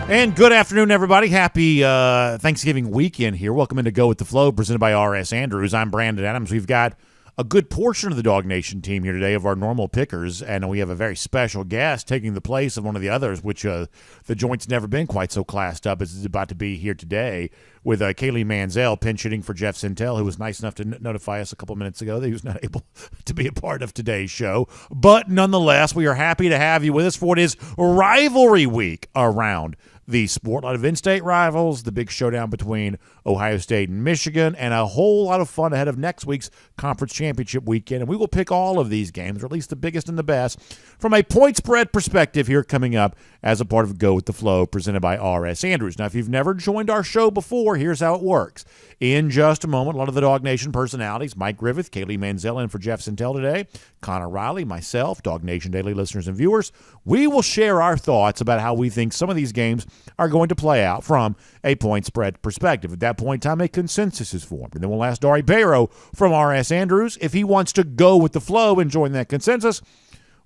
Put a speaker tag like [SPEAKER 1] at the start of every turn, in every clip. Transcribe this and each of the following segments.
[SPEAKER 1] And good afternoon, everybody. Happy Thanksgiving weekend here. Welcome into Go With The Flow, presented by R.S. Andrews. I'm Brandon Adams. We've got a good portion of the Dog Nation team here today of our normal pickers, and we have a very special guest taking the place of one of the others, which the joint's never been quite so classed up as it's about to be here today, with Kaylee Manziel pinch hitting for Jeff Sintel, who was nice enough to notify us a couple minutes ago that he was not able to be a part of today's show. But nonetheless, we are happy to have you with us for it is rivalry week around the sport. A lot of in-state rivals, the big showdown between Ohio State and Michigan, and a whole lot of fun ahead of next week's conference championship weekend. And we will pick all of these games, or at least the biggest and the best, from a point spread perspective here coming up as a part of Go With The Flow, presented by R.S. Andrews. Now, if you've never joined our show before, here's how it works. In just a moment, a lot of the Dog Nation personalities, Mike Griffith, Kaylee Manziel in for Jeff Sintel today, Connor Riley, myself, Dog Nation Daily listeners and viewers, we will share our thoughts about how we think some of these games are going to play out from a point spread perspective. At that point in time, a consensus is formed. And then we'll ask Dari Barrow from R.S. Andrews if he wants to go with the flow and join that consensus,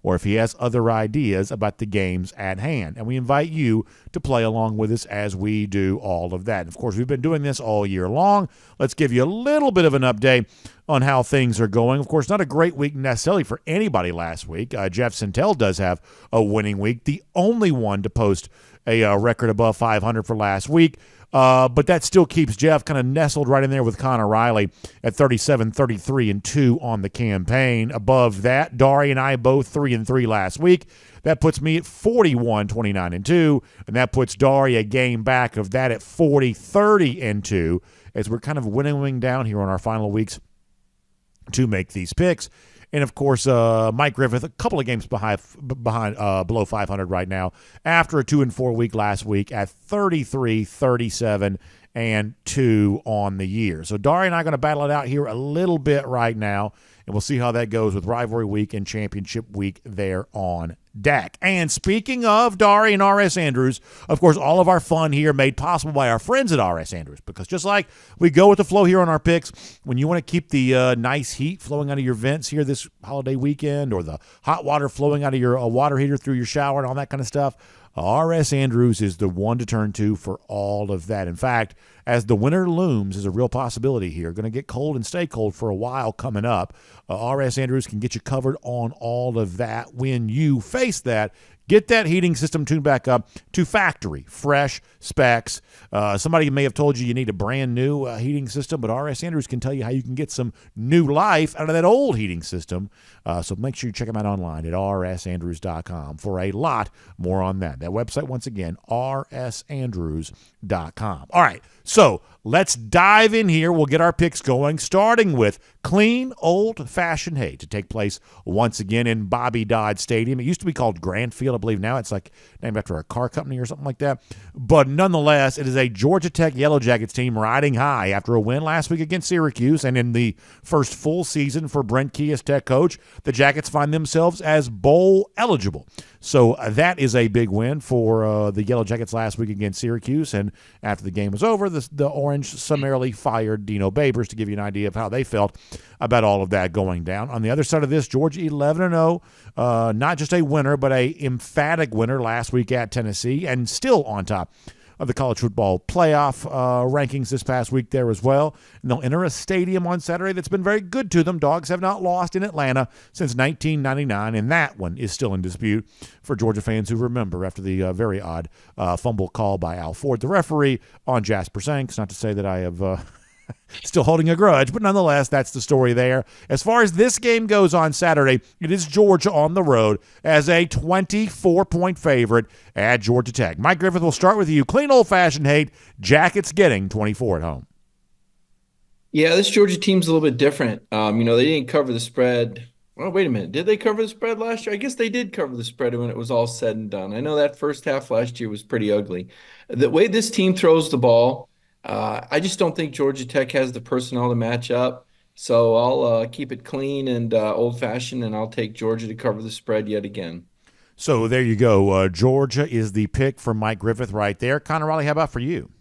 [SPEAKER 1] or if he has other ideas about the games at hand. And we invite you to play along with us as we do all of that. And of course, we've been doing this all year long. Let's give you a little bit of an update on how things are going. Of course, not a great week necessarily for anybody last week. Jeff Sintel does have a winning week, the only one to post a record above 500 for last week. But that still keeps Jeff kind of nestled right in there with Connor Riley at 37, 33, and 2 on the campaign. Above that, Dari and I both 3 and 3 last week. That puts me at 41, 29, and 2, and that puts Dari a game back of that at 40, 30, and 2, as we're kind of winnowing down here on our final weeks to make these picks. And, of course, Mike Griffith, a couple of games behind below 500 right now, after a 2-4 week last week at 33, 37, and 2 on the year. So Dari and I are going to battle it out here a little bit right now, and we'll see how that goes with rivalry week and championship week there on deck. And speaking of Dari and R.S. Andrews, of course, all of our fun here made possible by our friends at R.S. Andrews, because just like we go with the flow here on our picks, when you want to keep the nice heat flowing out of your vents here this holiday weekend, or the hot water flowing out of your water heater through your shower and all that kind of stuff, R.S. Andrews is the one to turn to for all of that. In fact, as the winter looms, is a real possibility here. Going to get cold and stay cold for a while coming up. R.S. Andrews can get you covered on all of that when you face that. Get that heating system tuned back up to factory, fresh specs. Somebody may have told you need a brand new heating system, but R.S. Andrews can tell you how you can get some new life out of that old heating system. So make sure you check them out online at rsandrews.com for a lot more on that. That website, once again, rsandrews.com. All right, so let's dive in here. We'll get our picks going, starting with clean, old-fashioned hay to take place once again in Bobby Dodd Stadium. It used to be called Grandfield, I believe. Now it's like named after a car company or something like that. But nonetheless, it is a Georgia Tech Yellow Jackets team riding high after a win last week against Syracuse. And in the first full season for Brent Key as Tech coach, the Jackets find themselves as bowl eligible. So that is a big win for the Yellow Jackets last week against Syracuse. And after the game was over, the Orange summarily fired Dino Babers, to give you an idea of how they felt about all of that going down. On the other side of this, Georgia 11-0, not just a winner, but a emphatic winner last week at Tennessee, and still on top of the college football playoff rankings this past week there as well. And they'll enter a stadium on Saturday that's been very good to them. Dogs have not lost in Atlanta since 1999, and that one is still in dispute for Georgia fans who remember after the very odd fumble call by Al Ford, the referee, on Jasper Sanks. Not to say that I have still holding a grudge, but nonetheless, that's the story there. As far as this game goes on Saturday, it is Georgia on the road as a 24-point favorite at Georgia Tech. Mike Griffith, will start with you. Clean, old-fashioned hate. Jackets getting 24 at home.
[SPEAKER 2] Yeah, this Georgia team's a little bit different. They didn't cover the spread. Well, wait a minute. Did they cover the spread last year? I guess they did cover the spread when it was all said and done. I know that first half last year was pretty ugly. The way this team throws the ball, I just don't think Georgia Tech has the personnel to match up. So I'll keep it clean and old-fashioned, and I'll take Georgia to cover the spread yet again.
[SPEAKER 1] So there you go. Georgia is the pick for Mike Griffith right there. Connor Riley, how about for you?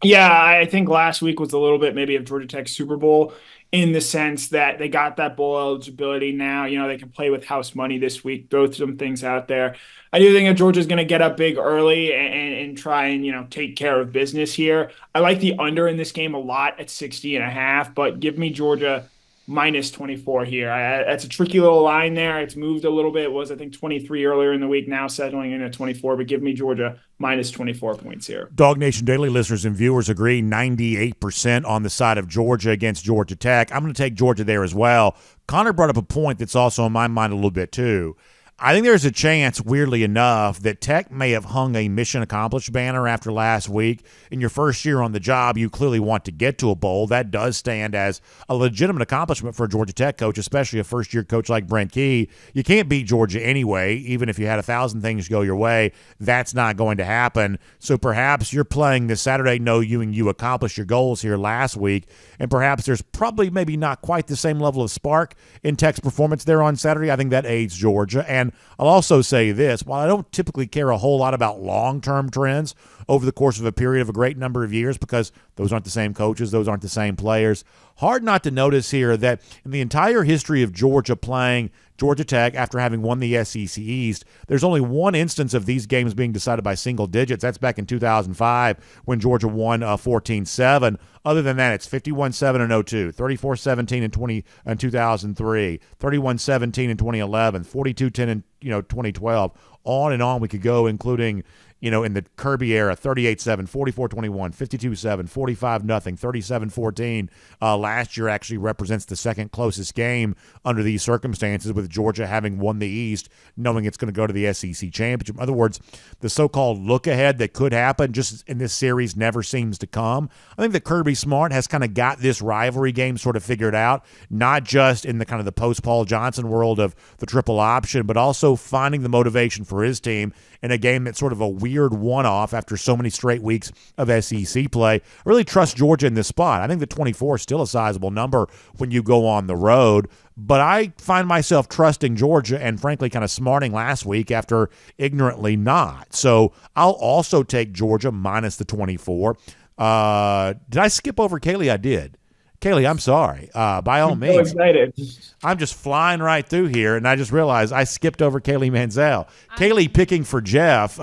[SPEAKER 3] Yeah, I think last week was a little bit maybe of Georgia Tech's Super Bowl. in the sense that they got that bowl eligibility now. They can play with house money this week, throw some things out there. I do think that Georgia's going to get up big early and try and, take care of business here. I like the under in this game a lot at 60.5, but give me Georgia minus 24 here. That's a tricky little line there. It's moved a little bit. It was, I think, 23 earlier in the week, now settling in at 24, but give me Georgia minus 24 points here.
[SPEAKER 1] Dog Nation Daily listeners and viewers agree 98% on the side of Georgia against Georgia Tech. I'm going to take Georgia there as well. Connor brought up a point that's also on my mind a little bit too. I think there's a chance, weirdly enough, that Tech may have hung a mission accomplished banner after last week. In your first year on the job, you clearly want to get to a bowl. That does stand as a legitimate accomplishment for a Georgia Tech coach, especially a first-year coach like Brent Key. You can't beat Georgia anyway, even if you had 1,000 things go your way. That's not going to happen. So perhaps you're playing this Saturday knowing you accomplished your goals here last week, and perhaps there's probably maybe not quite the same level of spark in Tech's performance there on Saturday. I think that aids Georgia. And I'll also say this, while I don't typically care a whole lot about long-term trends over the course of a period of a great number of years, because those aren't the same coaches, those aren't the same players, hard not to notice here that in the entire history of Georgia playing Georgia Tech after having won the SEC East, there's only one instance of these games being decided by single digits. That's back in 2005 when Georgia won 14-7. Other than that, it's 51-7 in 02, 34-17 in 2003, 31-17 in 2011, 42-10 in 2012. On and on we could go, including in the Kirby era, 38-7, 44-21, 52-7, 45-0, 37-14. Last year actually represents the second closest game under these circumstances, with Georgia having won the East, knowing it's going to go to the SEC championship. In other words, the so-called look ahead that could happen just in this series never seems to come. I think that Kirby Smart has kind of got this rivalry game sort of figured out, not just in the kind of the post-Paul Johnson world of the triple option, but also finding the motivation for his team in a game that's sort of a weird one-off after so many straight weeks of SEC play. I really trust Georgia in this spot. I think the 24 is still a sizable number when you go on the road, but I find myself trusting Georgia and frankly kind of smarting last week after ignorantly not. So I'll also take Georgia minus the 24. Did I skip over Kaylee? I did. Kaylee, I'm sorry. By all means.
[SPEAKER 3] So excited.
[SPEAKER 1] I'm just flying right through here, and I just realized I skipped over Kaylee Manziel. Kaylee picking for Jeff.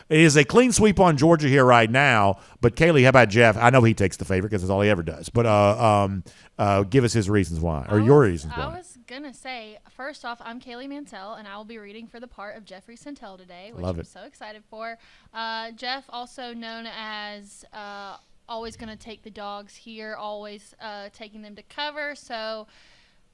[SPEAKER 1] It is a clean sweep on Georgia here right now, but Kaylee, how about Jeff? I know he takes the favorite because that's all he ever does, but give us his reasons why, or your reasons why.
[SPEAKER 4] I was going to say, first off, I'm Kaylee Mansell, and I will be reading for the part of Jeffrey Santel today, which I'm so excited for. Jeff, also known as always going to take the dogs here, always taking them to cover. So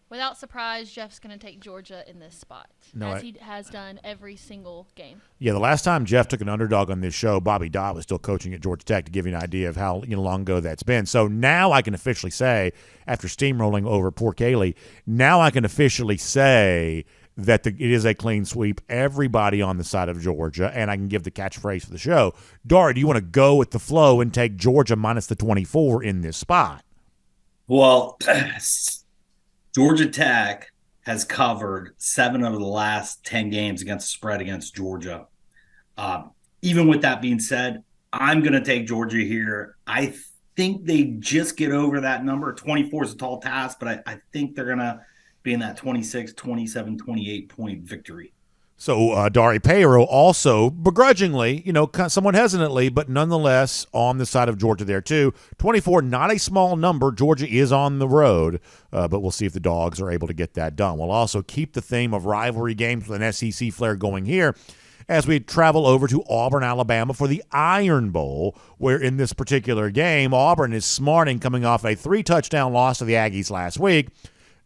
[SPEAKER 4] without surprise, Jeff's going to take Georgia in this spot, as he has done every single game. Yeah,
[SPEAKER 1] the last time Jeff took an underdog on this show, Bobby Dodd was still coaching at Georgia Tech, to give you an idea of how long ago that's been. So now I can officially say, after steamrolling over poor Kaylee, now I can officially say that it is a clean sweep, everybody on the side of Georgia, and I can give the catchphrase for the show. Dari, do you want to go with the flow and take Georgia minus the 24 in this spot?
[SPEAKER 5] Well, Georgia Tech has covered 7 of the last 10 games against the spread against Georgia. Even with that being said, I'm going to take Georgia here. I think they just get over that number. 24 is a tall task, but I think they're going to be in that 26, 27, 28 point victory.
[SPEAKER 1] So Dari Peiro also begrudgingly, somewhat hesitantly, but nonetheless on the side of Georgia there too. 24, not a small number. Georgia is on the road, but we'll see if the Dogs are able to get that done. We'll also keep the theme of rivalry games with an SEC flair going here as we travel over to Auburn, Alabama for the Iron Bowl, where in this particular game, Auburn is smarting coming off a 3-touchdown loss to the Aggies last week.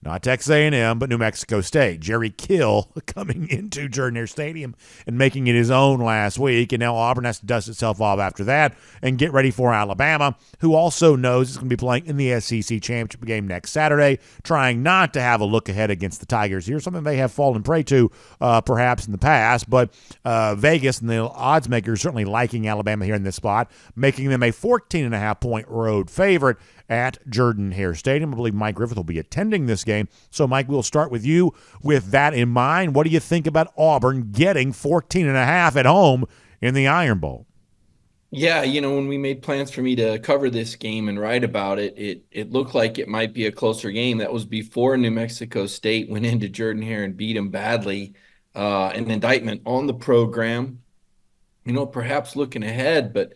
[SPEAKER 1] Not Texas A&M, but New Mexico State. Jerry Kill coming into Jordan-Hare Stadium and making it his own last week. And now Auburn has to dust itself off after that and get ready for Alabama, who also knows it's going to be playing in the SEC championship game next Saturday, trying not to have a look ahead against the Tigers here, something they have fallen prey to perhaps in the past. But Vegas and the odds makers certainly liking Alabama here in this spot, making them a 14.5-point road favorite at Jordan-Hare Stadium. I believe Mike Griffith will be attending this game. So, Mike, we'll start with you with that in mind. What do you think about Auburn getting 14.5 at home in the Iron Bowl?
[SPEAKER 2] Yeah, when we made plans for me to cover this game and write about it, it looked like it might be a closer game. That was before New Mexico State went into Jordan-Hare and beat him badly. An indictment on the program. Perhaps looking ahead, but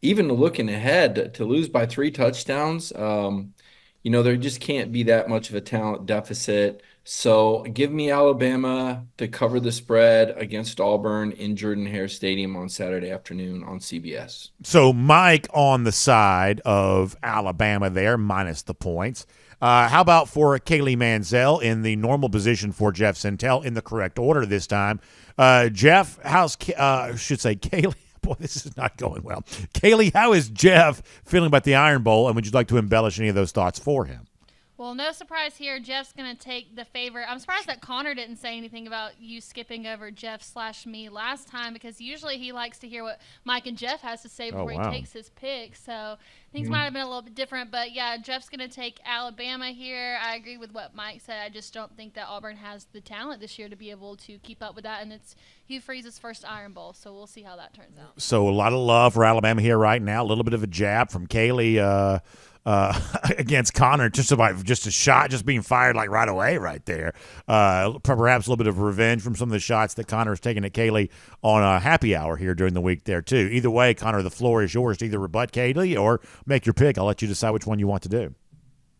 [SPEAKER 2] even looking ahead to lose by 3 touchdowns, there just can't be that much of a talent deficit. So give me Alabama to cover the spread against Auburn in Jordan-Hare Stadium on Saturday afternoon on CBS.
[SPEAKER 1] So Mike on the side of Alabama there, minus the points. How about for Kaylee Mansell in the normal position for Jeff Sentell in the correct order this time? Jeff, Kaylee. Boy, this is not going well. Kaylee, how is Jeff feeling about the Iron Bowl, and would you like to embellish any of those thoughts for him?
[SPEAKER 4] Well, no surprise here. Jeff's going to take the favorite. I'm surprised that Connor didn't say anything about you skipping over Jeff/me last time, because usually he likes to hear what Mike and Jeff has to say before he takes his pick. So things might have been a little bit different. But, yeah, Jeff's going to take Alabama here. I agree with what Mike said. I just don't think that Auburn has the talent this year to be able to keep up with that. And it's Hugh Freeze's first Iron Bowl, so we'll see how that turns out.
[SPEAKER 1] So a lot of love for Alabama here right now. A little bit of a jab from Kaylee against Connor, just a shot just being fired like right away right there. Perhaps a little bit of revenge from some of the shots that Connor's taken at Kaylee on a happy hour here during the week there too. Either way, Connor, the floor is yours to either rebut Kaylee or make your pick. I'll let you decide which one you want to do.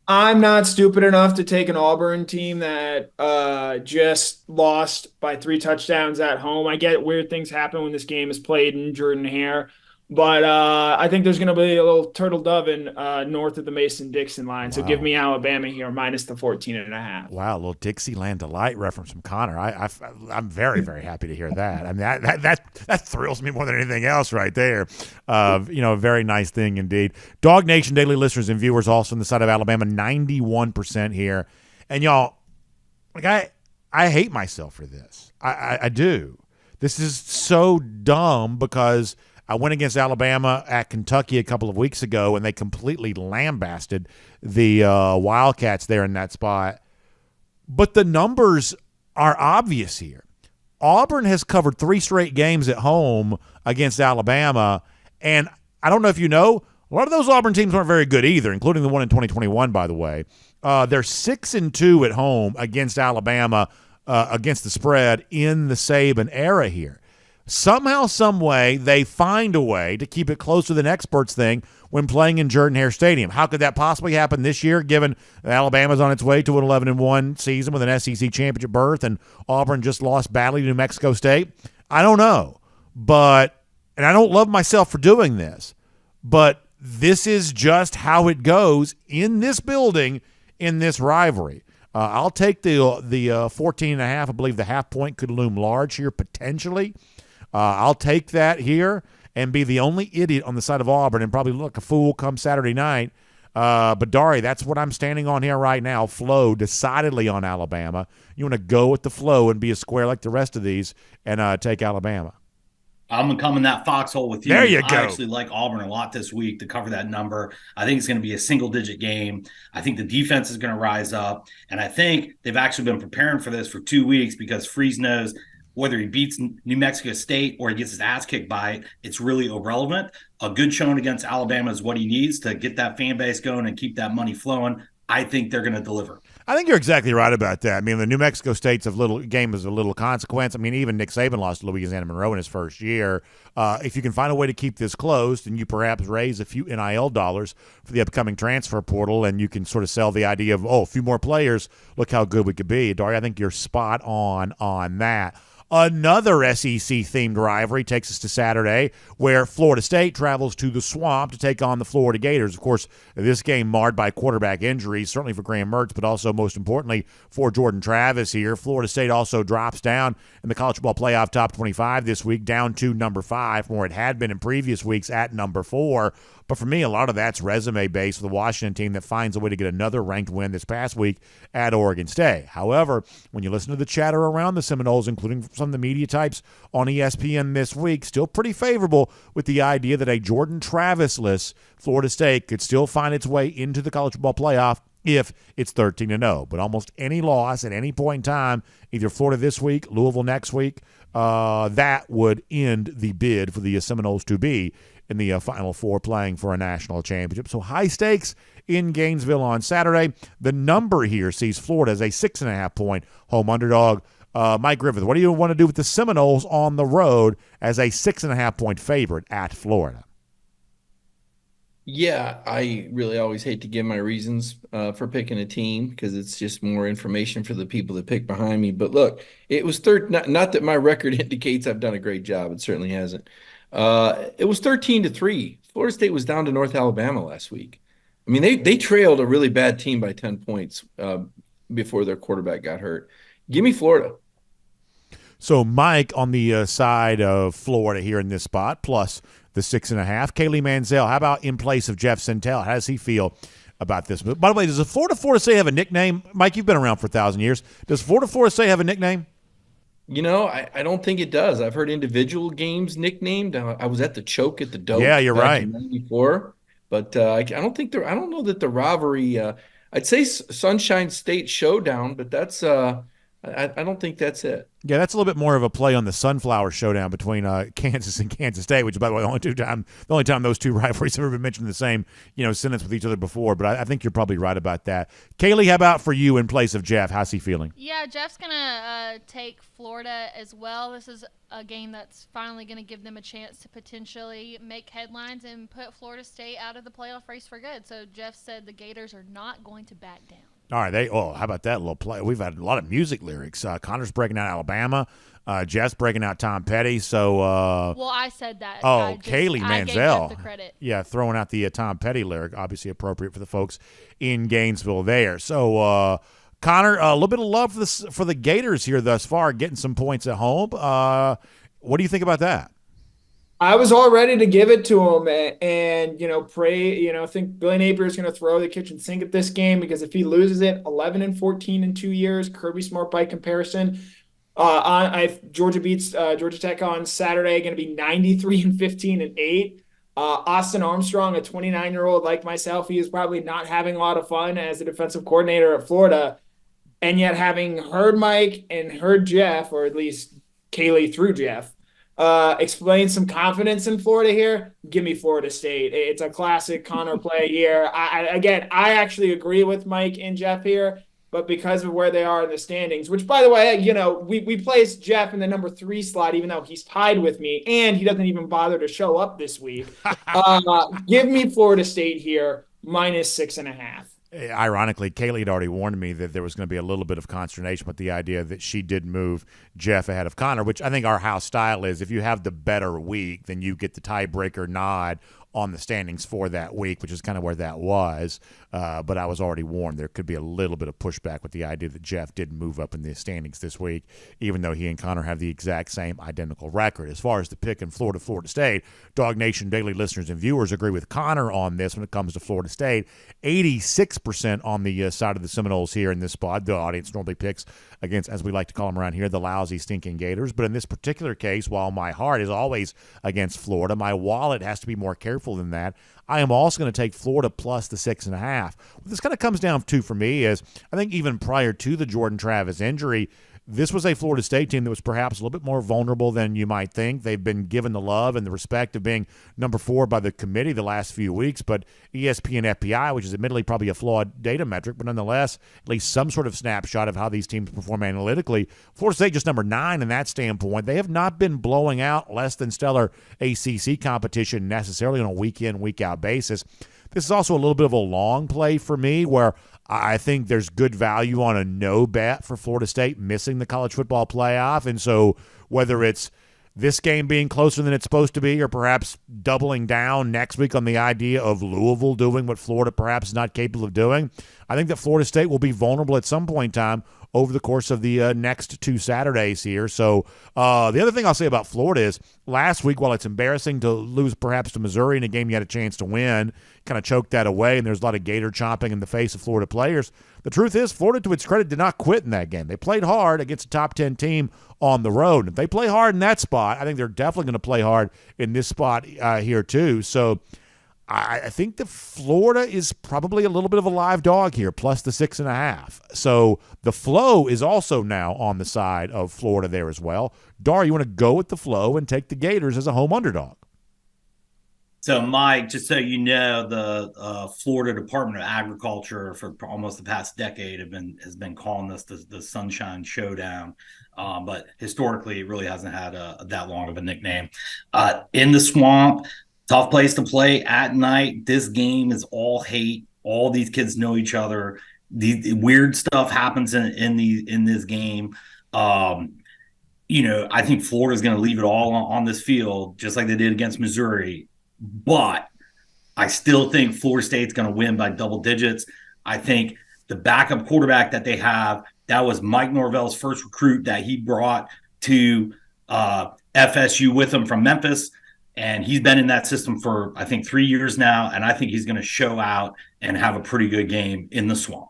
[SPEAKER 3] I'm not stupid enough to take an Auburn team that just lost by 3 touchdowns at home. I get weird things happen when this game is played in Jordan-Hare. But I think there's going to be a little turtle doving north of the Mason-Dixon line. So give me Alabama here, minus the 14.5.
[SPEAKER 1] Wow, a little Dixieland Delight reference from Connor. I'm very, very happy to hear that. I mean, that thrills me more than anything else right there. A very nice thing indeed. Dog Nation daily listeners and viewers also on the side of Alabama, 91% here. And y'all, like I hate myself for this. I do. This is so dumb because – I went against Alabama at Kentucky a couple of weeks ago, and they completely lambasted the Wildcats there in that spot. But the numbers are obvious here. Auburn has covered 3 straight games at home against Alabama, and I don't know if you know, a lot of those Auburn teams weren't very good either, including the one in 2021, by the way. They're 6-2 at home against Alabama against the spread in the Saban era here. Somehow, some way, they find a way to keep it closer than experts think when playing in Jordan-Hare Stadium. How could that possibly happen this year, given Alabama's on its way to an 11-1 season with an SEC championship berth and Auburn just lost badly to New Mexico State? I don't know. And I don't love myself for doing this, but this is just how it goes in this building, in this rivalry. I'll take the 14.5. I believe the half point could loom large here potentially. I'll take that here and be the only idiot on the side of Auburn and probably look a fool come Saturday night. But, Dari, that's what I'm standing on here right now. Flow decidedly on Alabama. You want to go with the flow and be a square like the rest of these and take Alabama.
[SPEAKER 5] I'm going to come in that foxhole with you.
[SPEAKER 1] There you go.
[SPEAKER 5] I actually like Auburn a lot this week to cover that number. I think it's going to be a single-digit game. I think the defense is going to rise up. And I think they've actually been preparing for this for 2 weeks because Freeze knows – whether he beats New Mexico State or he gets his ass kicked by it, it's really irrelevant. A good showing against Alabama is what he needs to get that fan base going and keep that money flowing. I think they're going to deliver.
[SPEAKER 1] I think you're exactly right about that. I mean, the New Mexico State's game is a little consequence. I mean, even Nick Saban lost to Louisiana Monroe in his first year. If you can find a way to keep this closed and you perhaps raise a few NIL dollars for the upcoming transfer portal and you can sort of sell the idea of, a few more players, look how good we could be. Dari, I think you're spot on that. Another SEC-themed rivalry takes us to Saturday, where Florida State travels to the Swamp to take on the Florida Gators. Of course, this game marred by quarterback injuries, certainly for Graham Mertz, but also, most importantly, for Jordan Travis here. Florida State also drops down in the college football playoff top 25 this week, down to number 5, from where it had been in previous weeks at number 4. But for me, a lot of that's resume-based for the Washington team that finds a way to get another ranked win this past week at Oregon State. However, when you listen to the chatter around the Seminoles, including some of the media types on ESPN this week, still pretty favorable with the idea that a Jordan Travis-less Florida State could still find its way into the college football playoff if it's 13-0. But almost any loss at any point in time, either Florida this week, Louisville next week, that would end the bid for the Seminoles to be in the Final Four playing for a national championship. So high stakes in Gainesville on Saturday. The number here sees Florida as a 6.5-point home underdog. Mike Griffith, what do you want to do with the Seminoles on the road as a 6.5-point favorite at Florida?
[SPEAKER 2] Yeah, I really always hate to give my reasons for picking a team because it's just more information for the people that pick behind me. But look, it was not that my record indicates I've done a great job. It certainly hasn't. It was 13-3. Florida State was down to North Alabama last week. I mean, they trailed a really bad team by 10 points before their quarterback got hurt. Give me Florida.
[SPEAKER 1] So Mike on the side of Florida here in this spot, plus the 6.5. Kaylee Mansell, how about in place of Jeff Sentell? How does he feel about this move? By the way, does the Florida State have a nickname? Mike, you've been around for 1,000 years. Does Florida State have a nickname?
[SPEAKER 2] I don't think it does. I've heard individual games nicknamed. I was at the Choke at the Dope.
[SPEAKER 1] Yeah, you're right.
[SPEAKER 2] In '94, but I don't know that the rivalry. I'd say Sunshine State Showdown, but that's I don't think that's it.
[SPEAKER 1] Yeah, that's a little bit more of a play on the Sunflower Showdown between Kansas and Kansas State, which, by the way, the only time those two rivalries have ever been mentioned in the same sentence with each other before. But I think you're probably right about that. Kaylee, how about for you in place of Jeff? How's he feeling?
[SPEAKER 4] Yeah, Jeff's gonna take Florida as well. This is a game that's finally going to give them a chance to potentially make headlines and put Florida State out of the playoff race for good. So Jeff said the Gators are not going to back down.
[SPEAKER 1] All right, how about that little play? We've had a lot of music lyrics. Connor's breaking out Alabama. Jeff's breaking out Tom Petty. So,
[SPEAKER 4] well, I said that.
[SPEAKER 1] Kaylee Mansell.
[SPEAKER 4] I gave Jeff the credit.
[SPEAKER 1] Yeah, throwing out the Tom Petty lyric, obviously appropriate for the folks in Gainesville there. So, Connor, a little bit of love for the Gators here thus far, getting some points at home. What do you think about that?
[SPEAKER 3] I was all ready to give it to him and think Billy Napier is going to throw the kitchen sink at this game because if he loses it, 11-14 in 2 years, Kirby Smart by comparison. Georgia beats Georgia Tech on Saturday, going to be 93-15-8. Austin Armstrong, a 29-year-old like myself, he is probably not having a lot of fun as a defensive coordinator at Florida. And yet having heard Mike and heard Jeff, or at least Kaylee through Jeff, explain some confidence in Florida here, give me Florida State. It's a classic Connor play here. I actually agree with Mike and Jeff here, but because of where they are in the standings, which, by the way, we placed Jeff in the number 3 slot, even though he's tied with me, and he doesn't even bother to show up this week. Give me Florida State here, minus 6.5.
[SPEAKER 1] Ironically, Kaylee had already warned me that there was going to be a little bit of consternation with the idea that she did move Jeff ahead of Connor, which I think our house style is if you have the better week, then you get the tiebreaker nod on the standings for that week, which is kind of where that was. But I was already warned there could be a little bit of pushback with the idea that Jeff did move up in the standings this week, even though he and Connor have the exact same identical record. As far as the pick in Florida State, Dog Nation Daily listeners and viewers agree with Connor on this when it comes to Florida State. 86% on the side of the Seminoles here in this spot. The audience normally picks against, as we like to call them around here, the lousy, stinking Gators. But in this particular case, while my heart is always against Florida, my wallet has to be more careful than that. I am also going to take Florida plus the 6.5. What this kind of comes down to for me is I think even prior to the Jordan Travis injury, this was a Florida State team that was perhaps a little bit more vulnerable than you might think. They've been given the love and the respect of being number 4 by the committee the last few weeks, but ESPN FPI, which is admittedly probably a flawed data metric, but nonetheless, at least some sort of snapshot of how these teams perform analytically. Florida State just number 9 in that standpoint. They have not been blowing out less than stellar ACC competition necessarily on a week-in, week-out basis. This is also a little bit of a long play for me where I think there's good value on a no bet for Florida State missing the college football playoff. And so whether it's this game being closer than it's supposed to be or perhaps doubling down next week on the idea of Louisville doing what Florida perhaps is not capable of doing, I think that Florida State will be vulnerable at some point in time over the course of the next 2 Saturdays here. So the other thing I'll say about Florida is last week, while it's embarrassing to lose perhaps to Missouri in a game you had a chance to win, kind of choked that away, and there's a lot of gator chomping in the face of Florida players. The truth is, Florida, to its credit, did not quit in that game. They played hard against a top 10 team on the road. And if they play hard in that spot, I think they're definitely going to play hard in this spot here too. So I think that Florida is probably a little bit of a live dog here, plus the 6.5. So the flow is also now on the side of Florida there as well. Dar, you want to go with the flow and take the Gators as a home underdog?
[SPEAKER 5] So, Mike, just so you know, the Florida Department of Agriculture for almost the past decade has been calling this the Sunshine Showdown, but historically, it really hasn't had that long of a nickname. In the swamp, tough place to play at night. This game is all hate. All these kids know each other. The weird stuff happens in this game. I think Florida's going to leave it all on this field, just like they did against Missouri. But I still think Florida State's going to win by double digits. I think the backup quarterback that they have, that was Mike Norvell's first recruit that he brought to FSU with him from Memphis. And he's been in that system for, I think, 3 years now. And I think he's going to show out and have a pretty good game in the swamp.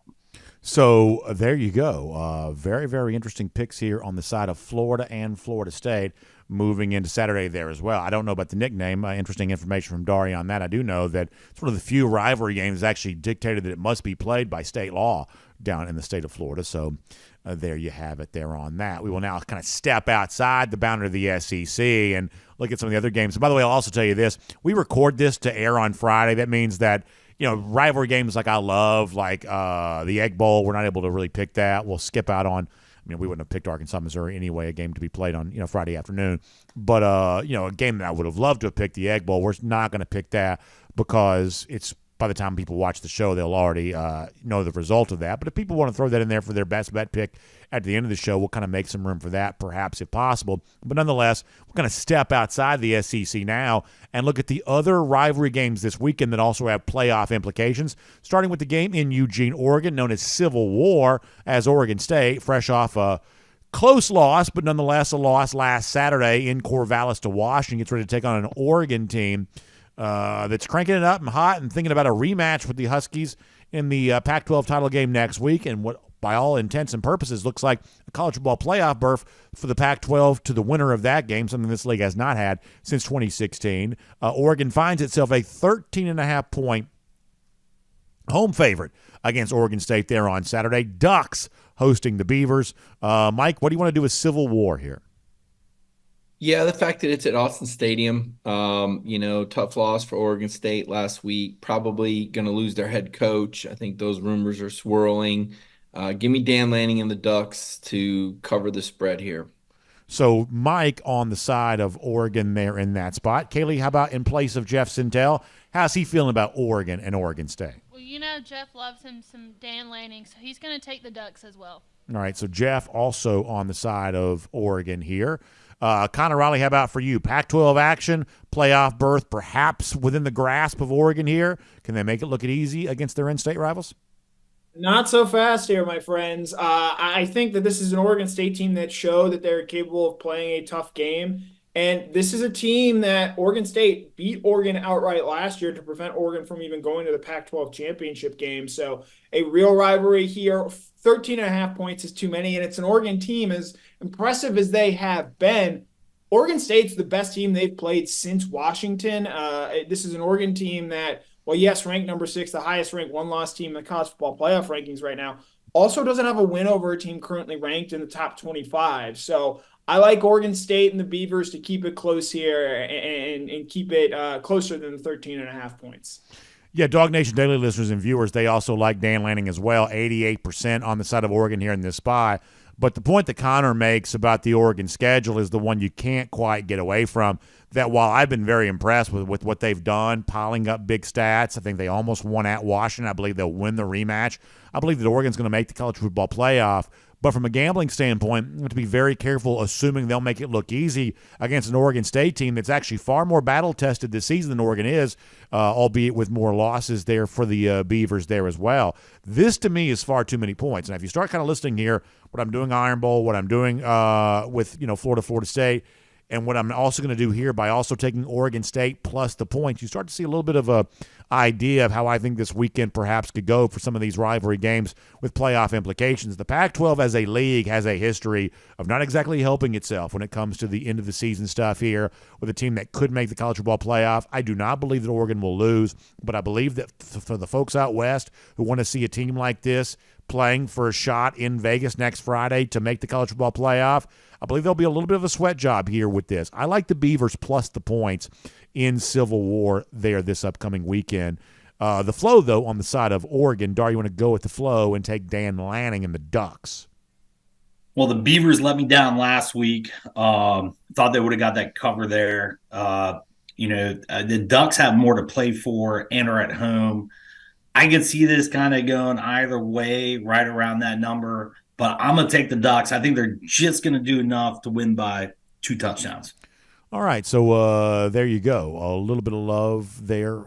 [SPEAKER 1] So there you go. Very, very interesting picks here on the side of Florida and Florida State moving into Saturday there as well. I don't know about the nickname. Interesting information from Dari on that. I do know that it's one of the few rivalry games actually dictated that it must be played by state law down in the state of Florida. So there you have it there on that. We will now kind of step outside the boundary of the SEC and look at some of the other games. And by the way, I'll also tell you this. We record this to air on Friday. That means that rivalry games like I love, like the Egg Bowl, we're not able to really pick that. We'll skip out on, we wouldn't have picked Arkansas, Missouri anyway, a game to be played on, Friday afternoon. But, a game that I would have loved to have picked, the Egg Bowl, we're not going to pick that because it's by the time people watch the show, they'll already know the result of that. But if people want to throw that in there for their best bet pick at the end of the show, we'll kind of make some room for that, perhaps, if possible. But nonetheless, we're going to step outside the SEC now and look at the other rivalry games this weekend that also have playoff implications, starting with the game in Eugene, Oregon, known as Civil War, as Oregon State, fresh off a close loss, but nonetheless a loss last Saturday in Corvallis to Washington, gets ready to take on an Oregon team that's cranking it up and hot and thinking about a rematch with the Huskies in the Pac-12 title game next week, and what by all intents and purposes looks like a college football playoff berth for the Pac-12 to the winner of that game, something this league has not had since 2016. Oregon finds itself a 13.5-point home favorite against Oregon State there on Saturday. Ducks hosting the Beavers. Mike, what do you want to do with Civil War here?
[SPEAKER 2] Yeah, the fact that it's at Austin Stadium, tough loss for Oregon State last week, probably going to lose their head coach. I think those rumors are swirling. Give me Dan Lanning and the Ducks to cover the spread here.
[SPEAKER 1] So Mike on the side of Oregon there in that spot. Kaylee, how about in place of Jeff Sintel? How's he feeling about Oregon and Oregon State?
[SPEAKER 4] Well, Jeff loves him some Dan Lanning, so he's going to take the Ducks as well.
[SPEAKER 1] All right, so Jeff also on the side of Oregon here. Connor Riley, how about for you? Pac-12 action, playoff berth, perhaps within the grasp of Oregon here. Can they make it look easy against their in-state rivals?
[SPEAKER 3] Not so fast here, my friends. I think that this is an Oregon State team that showed that they're capable of playing a tough game. And this is a team that Oregon State beat Oregon outright last year to prevent Oregon from even going to the Pac-12 championship game. So a real rivalry here. 13.5 points is too many, and it's an Oregon team, as impressive as they have been. Oregon State's the best team they've played since Washington. This is an Oregon team that, well, yes, ranked number 6, the highest ranked one-loss team in the college football playoff rankings right now, also doesn't have a win over a team currently ranked in the top 25. So I like Oregon State and the Beavers to keep it close here and keep it closer than the 13.5 points.
[SPEAKER 1] Yeah, Dog Nation Daily listeners and viewers, they also like Dan Lanning as well, 88% on the side of Oregon here in this spot. But the point that Connor makes about the Oregon schedule is the one you can't quite get away from, that while I've been very impressed with what they've done, piling up big stats, I think they almost won at Washington. I believe they'll win the rematch. I believe that Oregon's going to make the college football playoff. But from a gambling standpoint, you have to be very careful assuming they'll make it look easy against an Oregon State team that's actually far more battle-tested this season than Oregon is, albeit with more losses there for the Beavers there as well. This, to me, is far too many points. And if you start kind of listing here what I'm doing Iron Bowl, what I'm doing with Florida State, and what I'm also going to do here by also taking Oregon State plus the points, you start to see a little bit of a idea of how I think this weekend perhaps could go for some of these rivalry games with playoff implications. The Pac-12 as a league has a history of not exactly helping itself when it comes to the end of the season stuff here with a team that could make the college football playoff. I do not believe that Oregon will lose, but I believe that for the folks out west who want to see a team like this playing for a shot in Vegas next Friday to make the college football playoff. I believe there'll be a little bit of a sweat job here with this. I like the Beavers plus the points in Civil War there this upcoming weekend. The Flow, though, on the side of Oregon. Dar, you want to go with the Flow and take Dan Lanning and the Ducks?
[SPEAKER 5] Well, the Beavers let me down last week. Thought they would have got that cover there. The Ducks have more to play for and are at home. I can see this kind of going either way, right around that number. But I'm going to take the Ducks. I think they're just going to do enough to win by 2 touchdowns.
[SPEAKER 1] All right, so there you go. A little bit of love there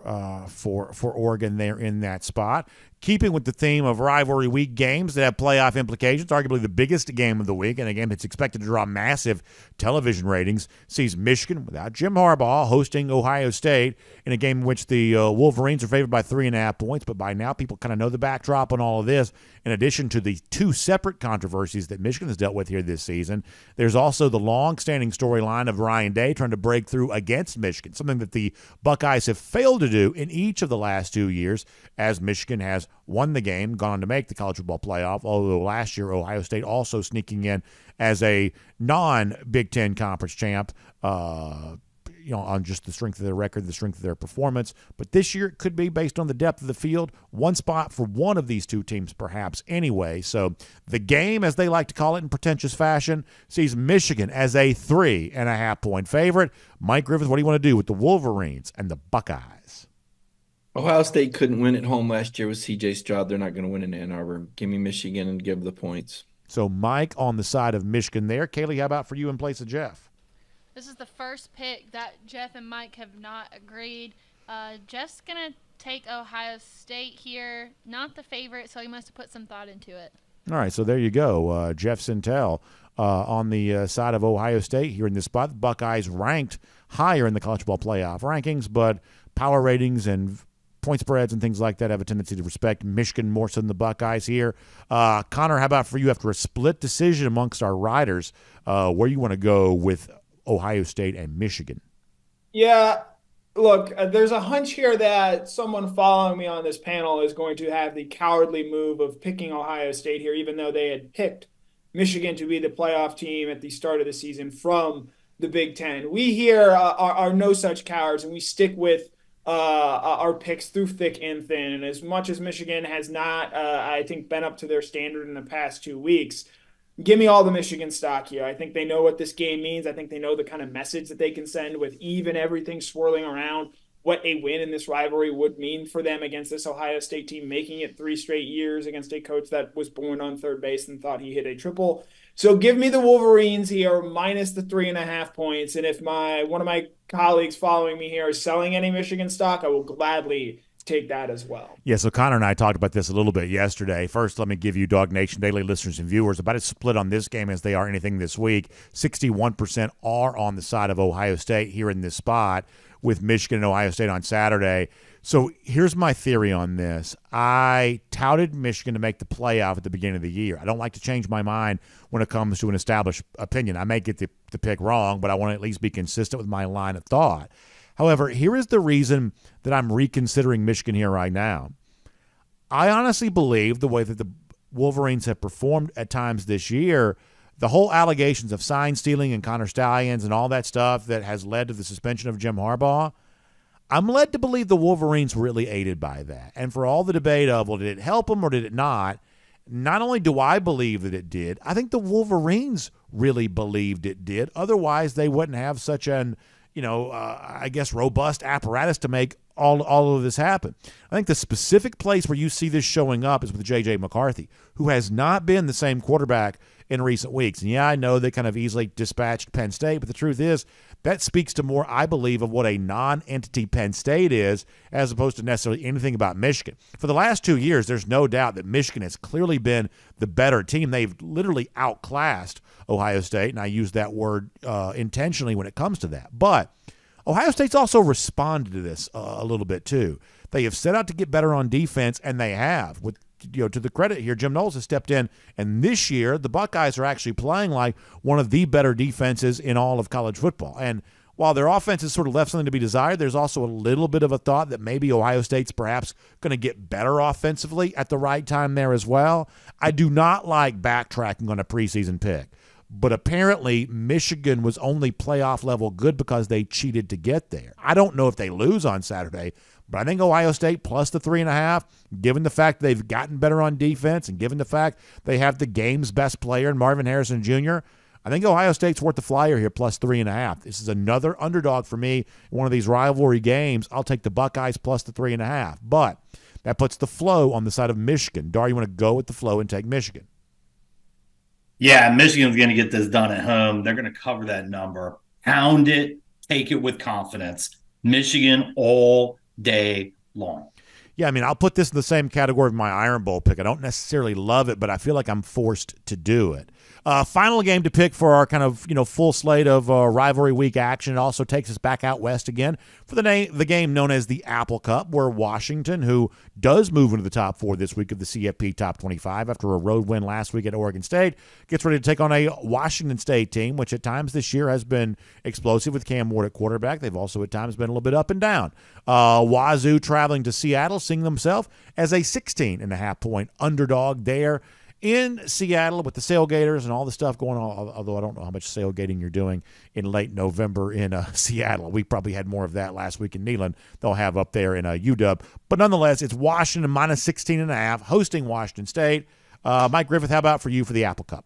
[SPEAKER 1] for Oregon there in that spot. Keeping with the theme of rivalry week games that have playoff implications, arguably the biggest game of the week, and a game that's expected to draw massive television ratings, sees Michigan, without Jim Harbaugh, hosting Ohio State in a game in which the Wolverines are favored by 3.5 points. But by now, people kind of know the backdrop on all of this. In addition to the 2 separate controversies that Michigan has dealt with here this season, there's also the long-standing storyline of Ryan Day trying to break through against Michigan, something that the Buckeyes have failed to do in each of the last 2 years, as Michigan has won the game, gone on to make the college football playoff, although last year Ohio State also sneaking in as a non-Big Ten conference champ, on just the strength of their record, the strength of their performance. But this year it could be based on the depth of the field. One spot for one of these 2 teams perhaps anyway. So the game, as they like to call it in pretentious fashion, sees Michigan as a 3.5-point favorite. Mike Griffith, what do you want to do with the Wolverines and the Buckeyes?
[SPEAKER 2] Ohio State couldn't win at home last year with C.J. Stroud. They're not going to win in Ann Arbor. Give me Michigan and give the points.
[SPEAKER 1] So Mike on the side of Michigan there. Kaylee, how about for you in place of Jeff?
[SPEAKER 4] This is the first pick that Jeff and Mike have not agreed. Jeff's going to take Ohio State here. Not the favorite, so he must have put some thought into it.
[SPEAKER 1] All right, so there you go. Jeff Sintel on the side of Ohio State here in this spot. The Buckeyes ranked higher in the college football playoff rankings, but power ratings and point spreads and things like that have a tendency to respect Michigan more so than the Buckeyes here. Connor, how about for you after a split decision amongst our riders, where you want to go with Ohio State and Michigan?
[SPEAKER 3] Yeah, look, there's a hunch here that someone following me on this panel is going to have the cowardly move of picking Ohio State here, even though they had picked Michigan to be the playoff team at the start of the season from the Big Ten. We here are no such cowards, and we stick with our picks through thick and thin. And as much as Michigan has not, I think, been up to their standard in the past 2 weeks, give me all the Michigan stock here. I think they know what this game means. I think they know the kind of message that they can send with even everything swirling around what a win in this rivalry would mean for them against this Ohio State team, making it 3 straight years against a coach that was born on third base and thought he hit a triple. So give me the Wolverines here minus the 3.5 points. And if one of my colleagues following me here is selling any Michigan stock, I will gladly take that as well.
[SPEAKER 1] Yeah, so Connor and I talked about this a little bit yesterday. First, let me give you Dog Nation Daily listeners and viewers about as split on this game as they are anything this week. 61% are on the side of Ohio State here in this spot, with Michigan and Ohio State on Saturday. So here's my theory on this. I touted Michigan to make the playoff at the beginning of the year. I don't like to change my mind when it comes to an established opinion. I may get the pick wrong, but I want to at least be consistent with my line of thought. However, here is the reason that I'm reconsidering Michigan here right now. I honestly believe the way that the Wolverines have performed at times this year, the whole allegations of sign stealing and Connor Stallions and all that stuff that has led to the suspension of Jim Harbaugh, I'm led to believe the Wolverines were really aided by that. And for all the debate of, well, did it help them or did it not only do I believe that it did, I think the Wolverines really believed it did. Otherwise, they wouldn't have such an robust apparatus to make all of this happen. I think the specific place where you see this showing up is with J.J. McCarthy, who has not been the same quarterback in recent weeks. And yeah, I know they kind of easily dispatched Penn State, but the truth is that speaks to more, I believe, of what a non-entity Penn State is as opposed to necessarily anything about Michigan. For the last 2 years, there's no doubt that Michigan has clearly been the better team. They've literally outclassed Ohio State, and I use that word intentionally when it comes to that. But Ohio State's also responded to this a little bit too. They have set out to get better on defense, and they have. With to the credit here, Jim Knowles has stepped in, and this year the Buckeyes are actually playing like one of the better defenses in all of college football. And while their offense has sort of left something to be desired, there's also a little bit of a thought that maybe Ohio State's perhaps going to get better offensively at the right time there as well. I do not like backtracking on a preseason pick, but apparently Michigan was only playoff level good because they cheated to get there. I don't know if they lose on Saturday, but I think Ohio State plus the 3.5, given the fact they've gotten better on defense and given the fact they have the game's best player in Marvin Harrison Jr., I think Ohio State's worth the flyer here, plus 3.5. This is another underdog for me in one of these rivalry games. I'll take the Buckeyes plus the 3.5. But that puts the flow on the side of Michigan. Dar, you want to go with the flow and take Michigan?
[SPEAKER 5] Yeah, Michigan's going to get this done at home. They're going to cover that number. Pound it. Take it with confidence. Michigan all day long.
[SPEAKER 1] Yeah, I mean, I'll put this in the same category of my Iron Bowl pick. I don't necessarily love it, but I feel like I'm forced to do it. Final game to pick for our kind of full slate of rivalry week action. It also takes us back out west again for the game known as the Apple Cup, where Washington, who does move into the top 4 this week of the CFP Top 25 after a road win last week at Oregon State, gets ready to take on a Washington State team, which at times this year has been explosive with Cam Ward at quarterback. They've also at times been a little bit up and down. Wazoo traveling to Seattle, seeing themselves as a 16.5-point underdog there in Seattle with the Sailgators and all the stuff going on, although I don't know how much sailgating you're doing in late November in Seattle. We probably had more of that last week in Neyland. They'll have up there in UW. But nonetheless, it's Washington minus 16.5, hosting Washington State. Mike Griffith, how about for you for the Apple Cup?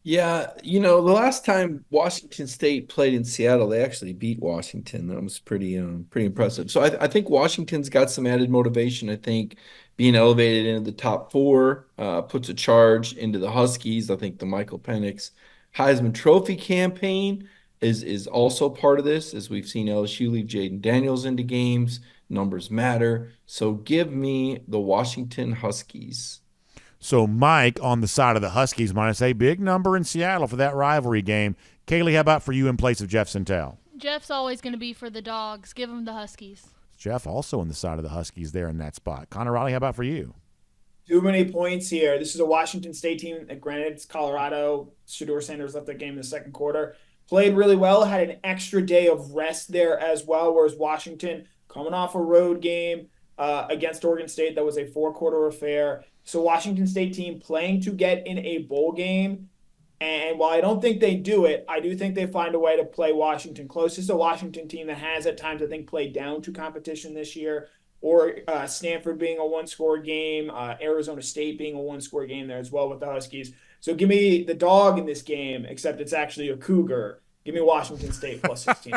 [SPEAKER 2] Yeah, the last time Washington State played in Seattle, they actually beat Washington. That was pretty impressive. So I think Washington's got some added motivation. I think being elevated into the top 4 puts a charge into the Huskies. I think the Michael Penix Heisman Trophy campaign is also part of this, as we've seen LSU leave Jaden Daniels into games. Numbers matter. So give me the Washington Huskies.
[SPEAKER 1] So Mike on the side of the Huskies minus a big number in Seattle for that rivalry game. Kaylee, how about for you in place of Jeff Sintel?
[SPEAKER 4] Jeff's always going to be for the Dogs. Give him the Huskies.
[SPEAKER 1] Jeff also on the side of the Huskies there in that spot. Connor Raleigh, how about for you?
[SPEAKER 3] Too many points here. This is a Washington State team. Granted, it's Colorado. Shedeur Sanders left that game in the second quarter. Played really well. Had an extra day of rest there as well, whereas Washington coming off a road game against Oregon State that was a 4-quarter affair. So Washington State team playing to get in a bowl game. And while I don't think they do it, I do think they find a way to play Washington close. This is a Washington team that has at times, I think, played down to competition this year, or Stanford being a 1-score game, Arizona State being a 1-score game there as well with the Huskies. So give me the dog in this game, except it's actually a Cougar. Give me Washington State plus 16.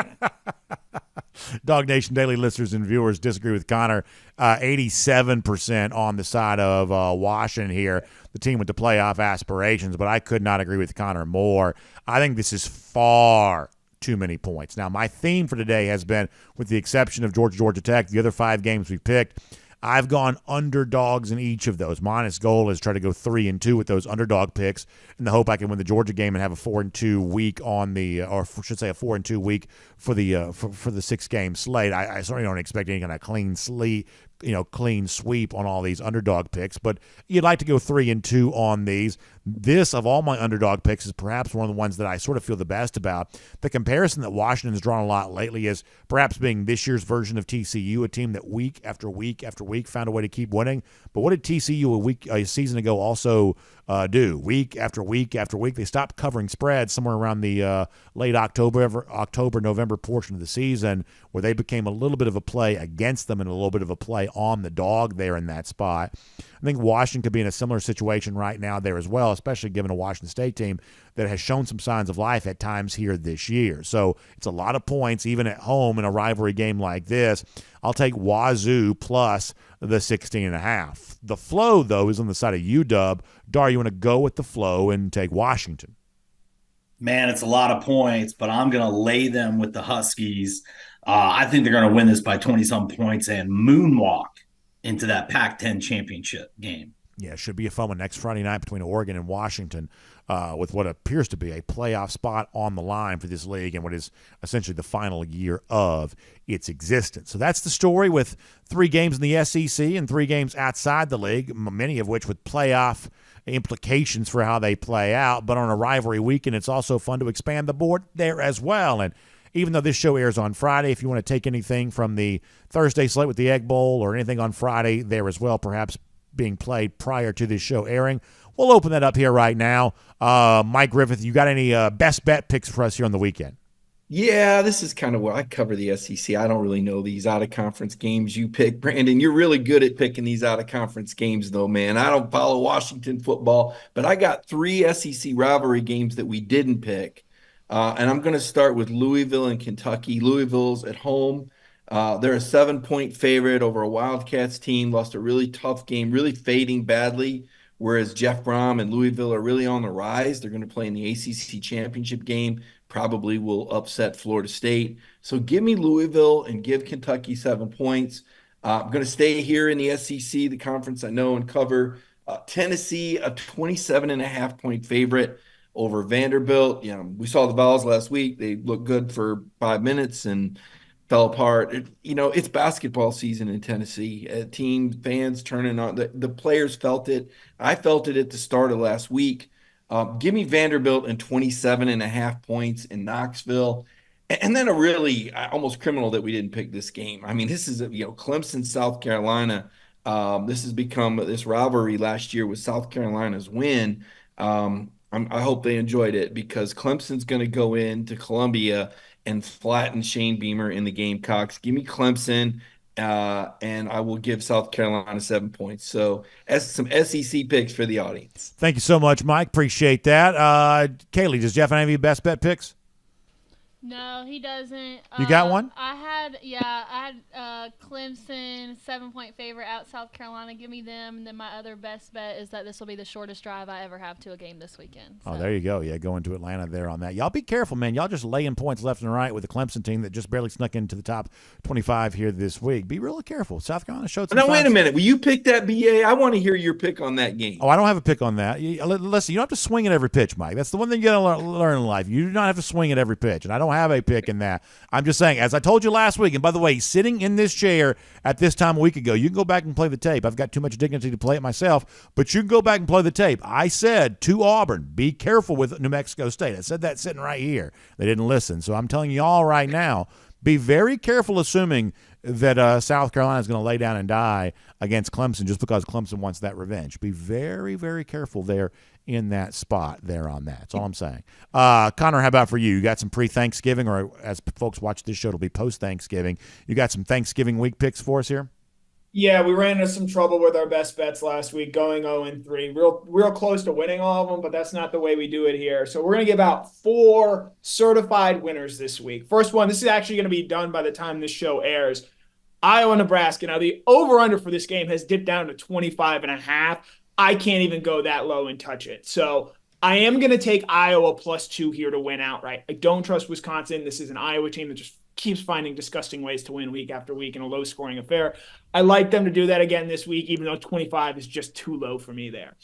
[SPEAKER 1] Dog Nation Daily listeners and viewers disagree with Connor. 87% on the side of Washington here, the team with the playoff aspirations, but I could not agree with Connor more. I think this is far too many points. Now, my theme for today has been, with the exception of Georgia Tech, the other 5 games we picked, I've gone underdogs in each of those. My honest goal is try to go 3-2 with those underdog picks in the hope I can win the Georgia game and have a 4-2 week on the, or I should say a 4-2 week for the 6-game slate. I certainly don't expect any kind of clean sweep on all these underdog picks, but you'd like to go 3-2 on these. This, of all my underdog picks, is perhaps one of the ones that I sort of feel the best about. The comparison that Washington's drawn a lot lately is perhaps being this year's version of TCU, a team that week after week after week found a way to keep winning. But what did TCU a season ago also do? Week after week after week, they stopped covering spreads somewhere around the late October, November portion of the season, where they became a little bit of a play against them and a little bit of a play on the dog there in that spot. I think Washington could be in a similar situation right now there as well, especially given a Washington State team that has shown some signs of life at times here this year. So it's a lot of points, even at home in a rivalry game like this. I'll take Wazoo plus the 16.5. The flow, though, is on the side of UW. Dar, you want to go with the flow and take Washington?
[SPEAKER 5] Man, it's a lot of points, but I'm going to lay them with the Huskies. I think they're going to win this by 20-some points and moonwalk into that Pac-10 championship game.
[SPEAKER 1] Yeah, it should be a fun one next Friday night between Oregon and Washington, with what appears to be a playoff spot on the line for this league and what is essentially the final year of its existence. So that's the story, with 3 games in the SEC and 3 games outside the league, many of which with playoff implications for how they play out. But on a rivalry weekend, it's also fun to expand the board there as well. And even though this show airs on Friday, if you want to take anything from the Thursday slate with the Egg Bowl or anything on Friday there as well, perhaps being played prior to this show airing, we'll open that up here right now. Mike Griffith, you got any best bet picks for us here on the weekend?
[SPEAKER 2] Yeah, this is kind of where I cover the SEC. I don't really know these out-of-conference games you pick. Brandon, you're really good at picking these out-of-conference games, though, man. I don't follow Washington football, but I got 3 SEC rivalry games that we didn't pick. And I'm going to start with Louisville and Kentucky. Louisville's at home. They're a 7-point favorite over a Wildcats team. Lost a really tough game, really fading badly, whereas Jeff Brom and Louisville are really on the rise. They're going to play in the ACC championship game. Probably will upset Florida State. So give me Louisville and give Kentucky 7 points. I'm going to stay here in the SEC, the conference I know and cover. Tennessee, a 27.5-point favorite over Vanderbilt. We saw the Vols last week. They looked good for 5 minutes and fell apart. It's basketball season in Tennessee. Fans turning on. The players felt it. I felt it at the start of last week. Give me Vanderbilt and 27.5 points in Knoxville. And then a really almost criminal that we didn't pick this game. I mean, this is, Clemson, South Carolina. This has become this rivalry last year with South Carolina's win. I hope they enjoyed it because Clemson's going to go into Columbia and flatten Shane Beamer in the Gamecocks. Give me Clemson. And I will give South Carolina 7 points. So some SEC picks for the audience.
[SPEAKER 1] Thank you so much, Mike. Appreciate that. Kaylee, does Jeff have any best bet picks?
[SPEAKER 4] No, he doesn't.
[SPEAKER 1] You got one?
[SPEAKER 4] I had Clemson 7-point favorite out South Carolina. Give me them. And then my other best bet is that this will be the shortest drive I ever have to a game this weekend. So.
[SPEAKER 1] Oh, there you go. Yeah, going to Atlanta there on that. Y'all be careful, man. Y'all just laying points left and right with the Clemson team that just barely snuck into the top 25 here this week. Be really careful. South Carolina showed some.
[SPEAKER 2] Now, wait a minute. Will you pick that, BA? I want to hear your pick on that game.
[SPEAKER 1] Oh, I don't have a pick on that. Listen, you don't have to swing at every pitch, Mike. That's the one thing you got to learn in life. You do not have to swing at every pitch, and I don't have a pick in that. I'm just saying, as I told you last week, and by the way, sitting in this chair at this time a week ago, you can go back and play the tape. I've got too much dignity to play it myself, but you can go back and play the tape. I said to Auburn, be careful with New Mexico State. I said that sitting right here. They didn't listen. So I'm telling you all right now, be very careful assuming that South Carolina is going to lay down and die against Clemson just because Clemson wants that revenge. Be very, very careful there in that spot there on that. That's all I'm saying. Connor, how about for you? You got some pre-Thanksgiving, or as folks watch this show, it'll be post-Thanksgiving. You got some Thanksgiving week picks for us here?
[SPEAKER 3] Yeah, we ran into some trouble with our best bets last week, going 0-3. Real close to winning all of them, but that's not the way we do it here. So we're going to give out 4 certified winners this week. First one, this is actually going to be done by the time this show airs. Iowa, Nebraska. Now, the over-under for this game has dipped down to 25.5. I can't even go that low and touch it. So I am going to take Iowa +2 here to win outright. I don't trust Wisconsin. This is an Iowa team that just keeps finding disgusting ways to win week after week in a low-scoring affair. I like them to do that again this week, even though 25 is just too low for me there.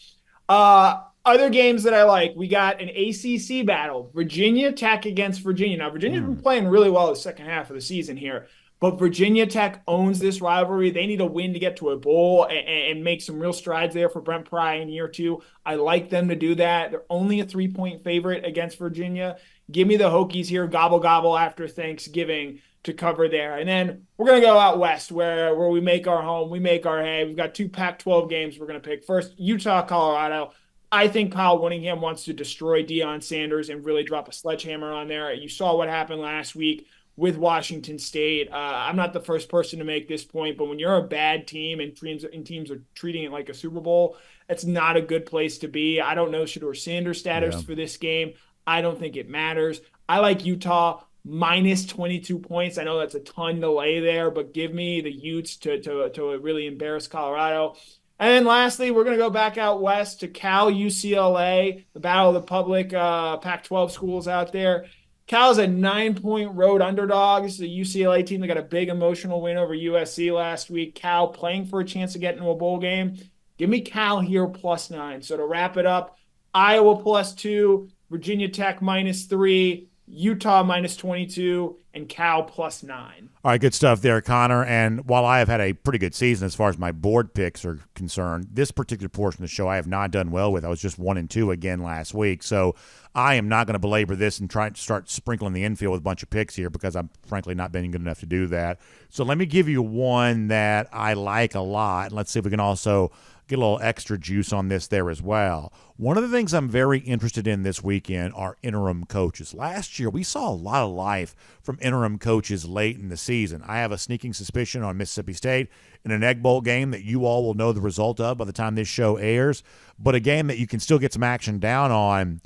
[SPEAKER 3] Other games that I like, we got an ACC battle. Virginia Tech against Virginia. Now, Virginia's been playing really well the second half of the season here. But Virginia Tech owns this rivalry. They need a win to get to a bowl and make some real strides there for Brent Pry in year 2. I like them to do that. They're only a 3-point favorite against Virginia. Give me the Hokies here, gobble after Thanksgiving to cover there. And then we're going to go out west where we make our home, we make our hay. We've got 2 Pac-12 games we're going to pick. First, Utah, Colorado. I think Kyle Whittingham wants to destroy Deion Sanders and really drop a sledgehammer on there. You saw what happened last week with Washington State. I'm not the first person to make this point, but when you're a bad team and teams are treating it like a Super Bowl, it's not a good place to be. I don't know Shedeur Sanders' status for this game. I don't think it matters. I like Utah minus 22 points. I know that's a ton to lay there, but give me the Utes to really embarrass Colorado. And then lastly, we're going to go back out west to Cal, UCLA, the battle of the public Pac-12 schools out there. Cal's a 9-point road underdog. This is a UCLA team that got a big emotional win over USC last week. Cal playing for a chance to get into a bowl game. Give me Cal here +9. So to wrap it up, Iowa +2, Virginia Tech -3, Utah -22, and Cal +9.
[SPEAKER 1] All right, good stuff there, Connor. And while I have had a pretty good season as far as my board picks are concerned, this particular portion of the show I have not done well with. I was just 1-2 again last week. So I am not going to belabor this and try to start sprinkling the infield with a bunch of picks here because I'm frankly not been good enough to do that. So let me give you one that I like a lot. And let's see if we can also get a little extra juice on this there as well. One of the things I'm very interested in this weekend are interim coaches. Last year, we saw a lot of life from interim coaches late in the season. I have a sneaking suspicion on Mississippi State in an Egg Bowl game that you all will know the result of by the time this show airs, but a game that you can still get some action down on.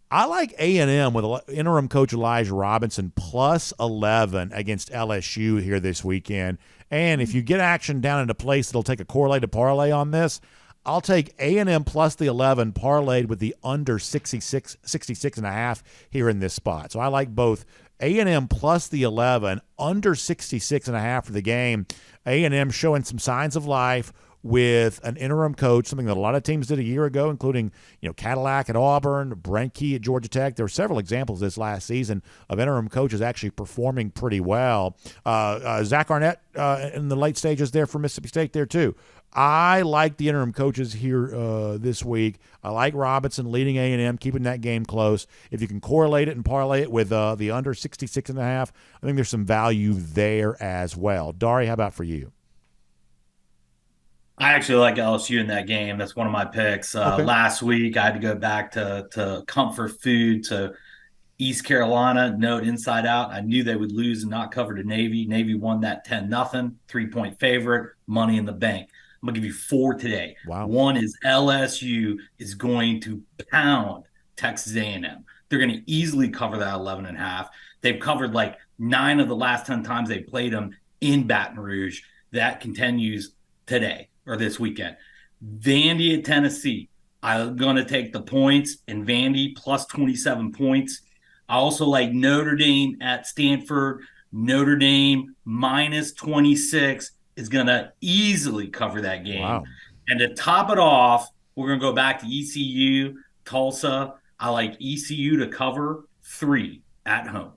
[SPEAKER 1] I like A&M with interim coach Elijah Robinson +11 against LSU here this weekend. And if you get action down at a place that'll take a correlated parlay on this, I'll take A&M plus the 11 parlayed with the under 66.5 here in this spot. So I like both A&M plus the 11, under 66.5 for the game. A&M showing some signs of life with an interim coach, something that a lot of teams did a year ago, including Cadillac at Auburn, Brent Key at Georgia Tech. There were several examples this last season of interim coaches actually performing pretty well. Zach Arnett in the late stages there for Mississippi State there too. I like the interim coaches here this week. I like Robinson leading A&M, keeping that game close. If you can correlate it and parlay it with the under 66.5, I think there's some value there as well. Dari, how about for you?
[SPEAKER 5] I actually like LSU in that game. That's one of my picks.
[SPEAKER 1] Okay.
[SPEAKER 5] Last week, I had to go back to comfort food to East Carolina, note inside out. I knew they would lose and not cover to Navy. Navy won that 10-0, 3-point favorite, money in the bank. I'm going to give you 4 today.
[SPEAKER 1] Wow.
[SPEAKER 5] One is LSU is going to pound Texas A&M. They're going to easily cover that 11.5. They've covered like 9 of the last 10 times they played them in Baton Rouge. That continues today or this weekend. Vandy at Tennessee. I'm going to take the points in Vandy plus 27 points. I also like Notre Dame at Stanford. Notre Dame -26 is going to easily cover that game.
[SPEAKER 1] Wow.
[SPEAKER 5] And to top it off, we're going to go back to ECU, Tulsa. I like ECU to cover 3 at home.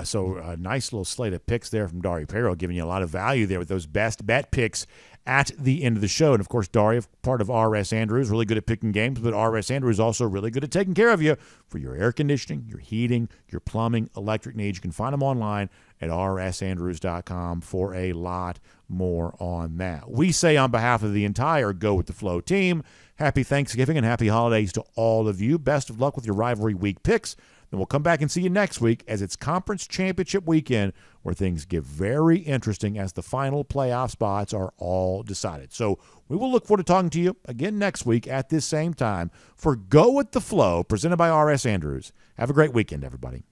[SPEAKER 1] So a nice little slate of picks there from Dari Perro, giving you a lot of value there with those best bet picks at the end of the show. And, of course, Dari, part of R.S. Andrews, really good at picking games, but R.S. Andrews also really good at taking care of you for your air conditioning, your heating, your plumbing, electric needs. You can find them online at rsandrews.com for a lot more on that. We say on behalf of the entire Go With The Flow team, happy Thanksgiving and happy holidays to all of you. Best of luck with your rivalry week picks. Then we'll come back and see you next week as it's conference championship weekend where things get very interesting as the final playoff spots are all decided. So we will look forward to talking to you again next week at this same time for Go With The Flow, presented by R.S. Andrews. Have a great weekend, everybody.